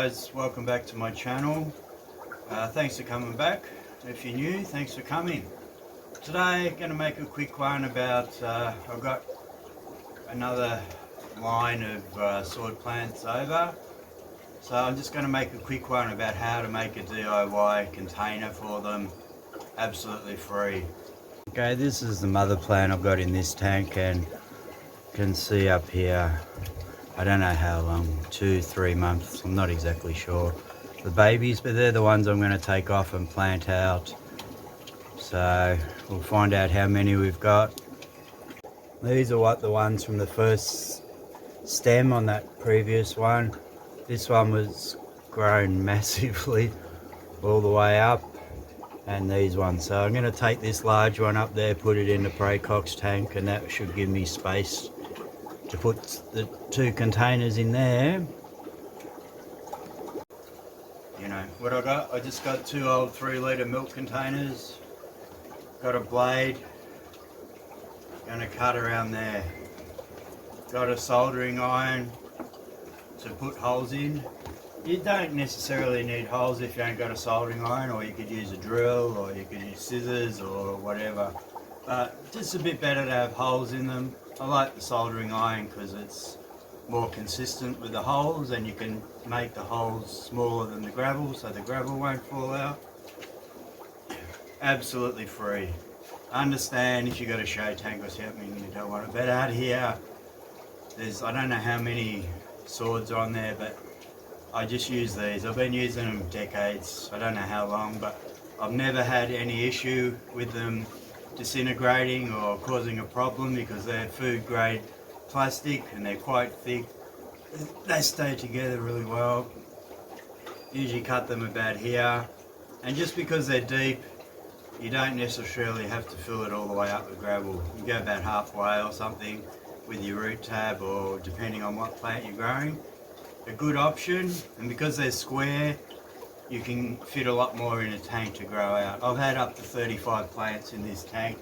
guys, welcome back to my channel. Thanks for coming back. If you're new, thanks for coming. Today going to make a quick one about I've got another line of sword plants over, so I'm just going to make a quick one about how to make a DIY container for them absolutely free. Okay, this is the mother plant I've got in this tank, and you can see up here, I don't know how long, 2-3 months, I'm not exactly sure, the babies, but they're the ones I'm going to take off and plant out. So we'll find out how many we've got. These are the ones from the first stem on that previous one. This one was grown massively all the way up, and these ones. So I'm going to take this large one up there, put it in the Pracox tank, and that should give me space to put the 2 containers in there. You know what I just got 2 old 3-litre milk containers, got a blade, gonna cut around there, got a soldering iron to put holes in. You don't necessarily need holes if you ain't got a soldering iron, or you could use a drill, or you could use scissors or whatever, but just a bit better to have holes in them. I like the soldering iron because it's more consistent with the holes, and you can make the holes smaller than the gravel so the gravel won't fall out. Absolutely free. I understand if you got a show tank or something you don't want it, but out here there's, I don't know how many swords are on there, but I just use these. I've been using them decades, I don't know how long, but I've never had any issue with them disintegrating or causing a problem, because they're food grade plastic and they're quite thick. They stay together really well. Usually cut them about here, and just because they're deep, you don't necessarily have to fill it all the way up with gravel. You go about halfway or something with your root tab, or depending on what plant you're growing. A good option, and because they're square, you can fit a lot more in a tank to grow out. I've had up to 35 plants in this tank,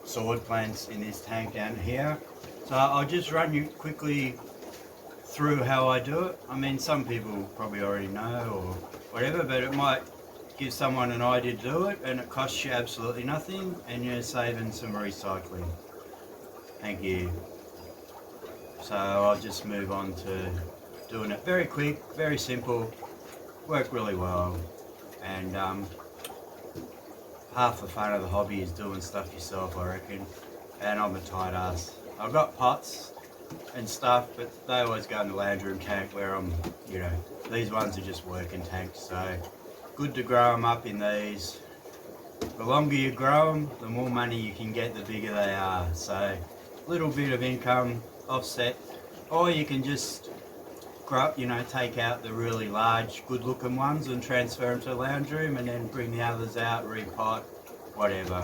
sword plants in this tank down here. So I'll just run you quickly through how I do it. I mean, some people probably already know or whatever, but it might give someone an idea to do it, and it costs you absolutely nothing, and you're saving some recycling. Thank you. So I'll just move on to doing it very quick, very simple. Work really well, and half the fun of the hobby is doing stuff yourself, I reckon. And I'm a tight ass. I've got pots and stuff, but they always go in the lounge room tank where I'm, you know, these ones are just working tanks, so good to grow them up in these. The longer you grow them, the more money you can get, the bigger they are. So a little bit of income offset, or you can just take out the really large, good-looking ones and transfer them to the lounge room, and then bring the others out, repot, whatever.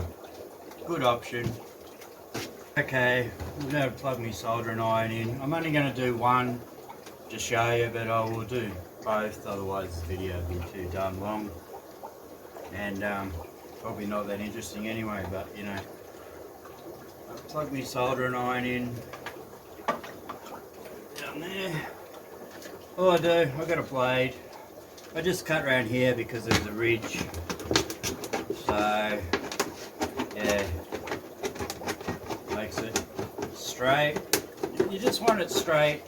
Good option. Okay, I'm going to plug my soldering iron in. I'm only going to do one to show you, but I will do both, otherwise the video will be too darn long. And probably not that interesting anyway, but you know. I'll plug my soldering iron in down there. All I do, I've got a blade. I just cut around here because there's a ridge. So, yeah, makes it straight. You just want it straight,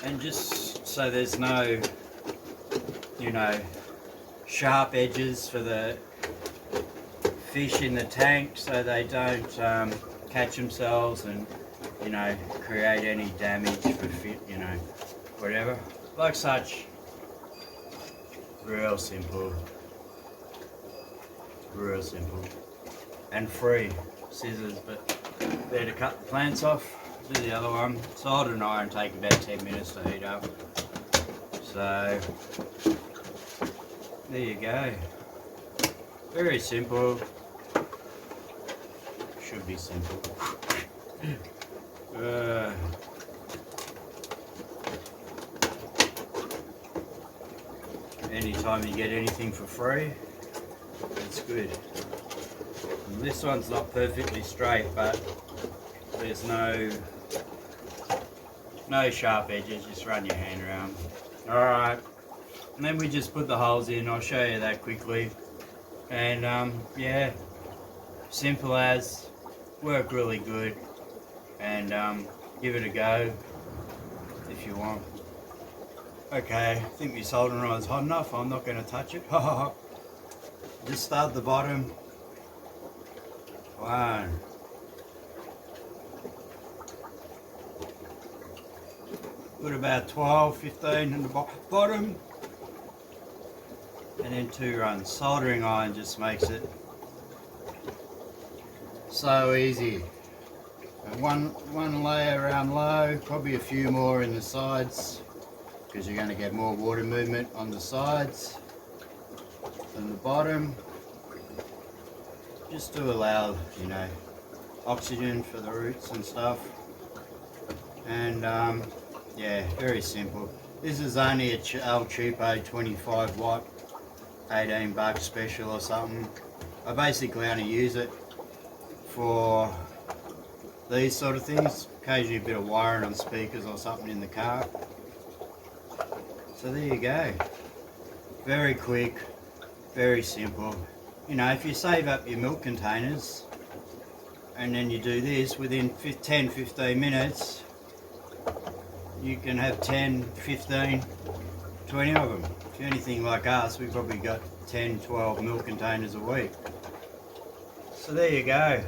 and just so there's no, you know, sharp edges for the fish in the tank, so they don't catch themselves and, you know, create any damage for you know, whatever. Like such. Real simple. Real simple. And free. Scissors, but there to cut the plants off. Do the other one. Soldering iron take about 10 minutes to heat up. So there you go. Very simple. Should be simple. Anytime you get anything for free, it's good. And this one's not perfectly straight, but there's no sharp edges, just run your hand around. Alright, And then we just put the holes in. I'll show you that quickly. And yeah, simple as, work really good. And give it a go if you want. Okay, I think my soldering iron's hot enough. I'm not going to touch it. Just start the bottom. One. Put about 12, 15 in the bottom. And then 2 runs. Soldering iron just makes it so easy. And one layer around low, probably a few more in the sides, because you're going to get more water movement on the sides than the bottom, just to allow, you know, oxygen for the roots and stuff. And yeah, very simple. This is only a El Cheapo 25 watt, 18 bucks special or something. I basically only use it for these sort of things, occasionally a bit of wiring on speakers or something in the car. So there you go. Very quick, very simple. You know, if you save up your milk containers and then you do this, within 10-15 minutes you can have 10, 15, 20 of them. If you're anything like us, we've probably got 10, 12 milk containers a week. So there you go.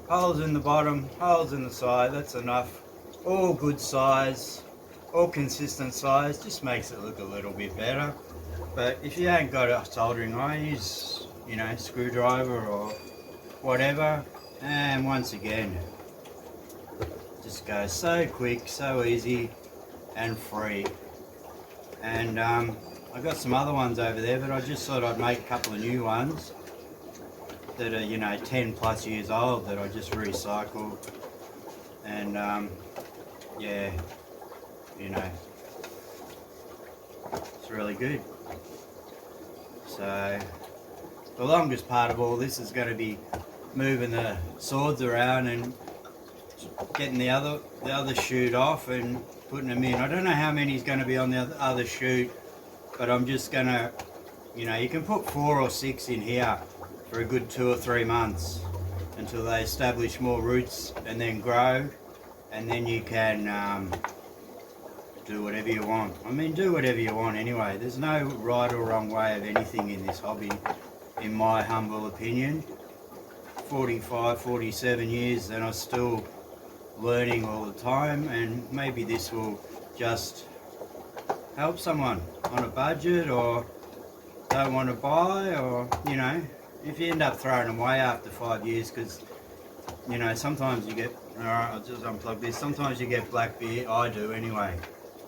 Holes in the bottom, holes in the side, that's enough. All good size, all consistent size, just makes it look a little bit better. But if you ain't got a soldering iron, use, you know, screwdriver or whatever. And once again, just goes so quick, so easy and free. And I got some other ones over there, but I just thought I'd make a couple of new ones that are, you know, 10 plus years old that I just recycled. And yeah, you know, it's really good. So the longest part of all this is going to be moving the swords around and getting the other chute off and putting them in. I don't know how many is going to be on the other chute, but I'm just going to, you know, you can put 4 or 6 in here for a good 2 or 3 months until they establish more roots and then grow, and then you can do whatever you want. I mean, do whatever you want anyway. There's no right or wrong way of anything in this hobby, in my humble opinion. 45, 47 years and I'm still learning all the time, and maybe this will just help someone on a budget or don't want to buy, or, you know, if you end up throwing them away after 5 years, because, you know, sometimes you get, alright, I'll just unplug this, sometimes you get black beard, I do anyway,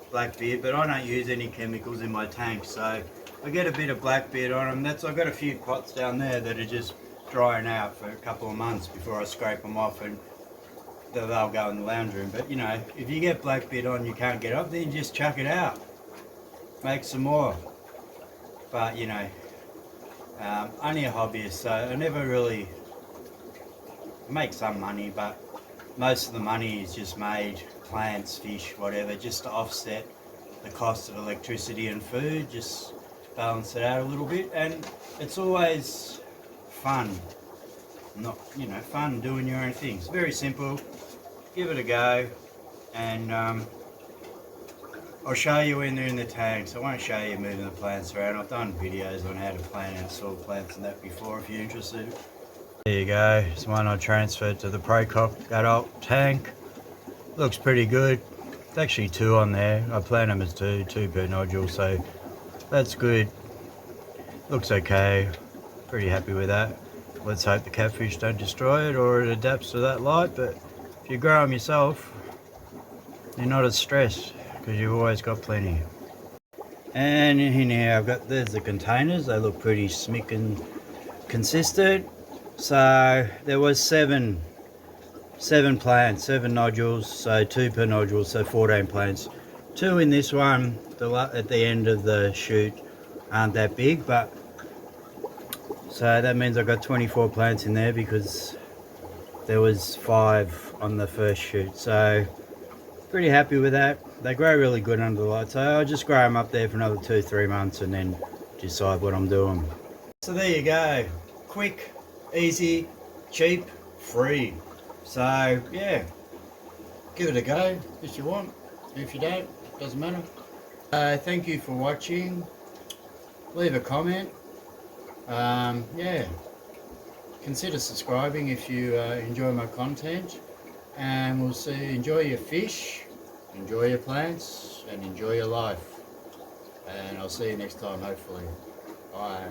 black beard, but I don't use any chemicals in my tank, so I get a bit of black beard on them. I've got a few pots down there that are just drying out for a couple of months before I scrape them off, and they'll go in the lounge room. But, you know, if you get black beard on, you can't get up, then just chuck it out, make some more. But, you know, only a hobbyist, so I never really make some money, but most of the money is just made, plants, fish, whatever, just to offset the cost of electricity and food, just balance it out a little bit. And it's always fun, not, you know, fun doing your own things. Very simple, give it a go, and I'll show you when they're in the tanks. I won't show you moving the plants around. I've done videos on how to plant and soil plants and that before if you're interested. There you go, it's one I transferred to the Procock adult tank. Looks pretty good. It's actually 2 on there. I plan them as 2 per nodule, so that's good. Looks okay, pretty happy with that. Let's hope the catfish don't destroy it or it adapts to that light, but if you grow them yourself, you're not as stressed because you've always got plenty. And in here there's the containers. They look pretty smick and consistent. So there was 7 plants, 7 nodules, so 2 per nodule, so 14 plants. 2 in this one, at the end of the chute, aren't that big, but so that means I've got 24 plants in there because there was 5 on the first chute. So pretty happy with that. They grow really good under the light, so I'll just grow them up there for another 2-3 months and then decide what I'm doing. So there you go, quick, easy, cheap, free. So yeah, give it a go if you want. If you don't, doesn't matter. Thank you for watching. Leave a comment. Yeah, consider subscribing if you enjoy my content, and we'll see. Enjoy your fish, enjoy your plants, and enjoy your life. And I'll see you next time, hopefully. Bye.